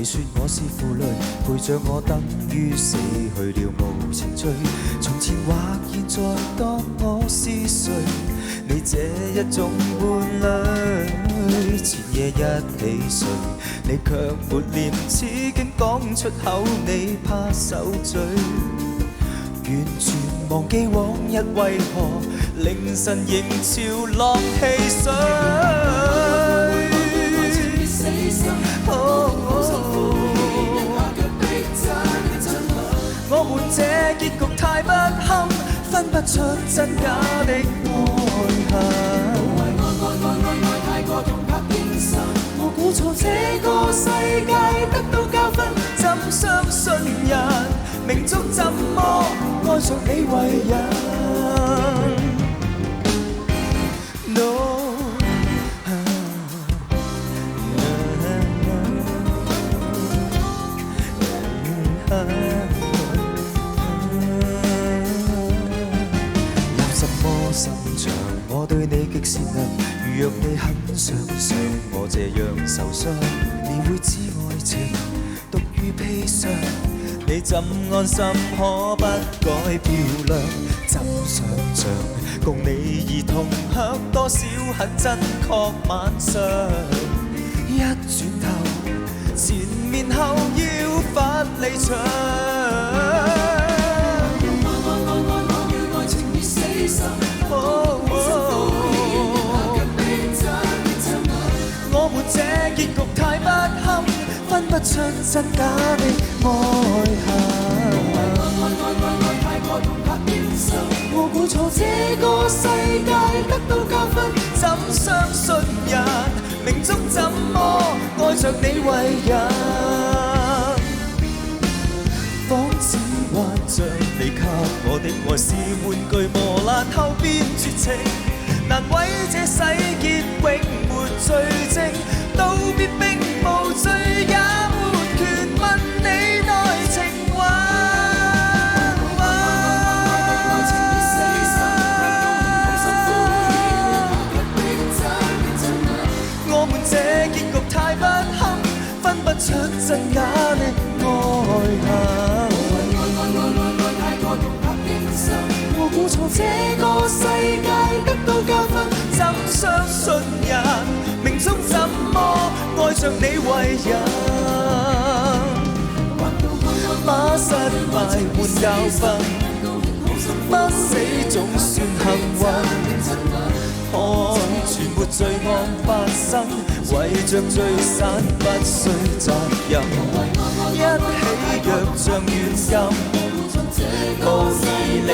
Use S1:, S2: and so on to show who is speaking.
S1: 說我是負累，陪着我等於死去了無情趣。從前或現在當我是誰？你這一種伴侶，前夜一起睡，你卻沒臉，此竟講出口，你怕受罪。完全忘記往日為何凌晨仍潮浪戲水。我們這結局太不堪，分不出真假的愛恨。愛太過痛拍驚心，我估錯這個世界得到教訓，怎相信人？命中怎麼愛上你為人 ？No。心腸，我對你極善良。如若你很想像我這樣受傷，你會知愛情獨於砒霜。你怎安心可不改漂亮？怎想像共你而同享多少很真確晚上？一轉頭，前面後要返離場。我們這結局太不堪，分不出真假的愛恨。愛太過痛拍驚心，我估錯這個世界得到教訓，怎相信人？命中怎麼愛着你為人？仿似幻象，你給我的愛是玩具，磨爛後變絕情，難為這世結永沒罪證，道別並無罪，也沒權問你內情話。我們這結局太不堪，分不出真假的愛恨。太過痛拍驚心，我估錯這個世界得到教訓，怎相信人？命中怎麼愛着你為人？把失敗換教訓，不死總算幸運。看全沒罪案發生，為着聚散不需責任。一起若像軟禁，無意離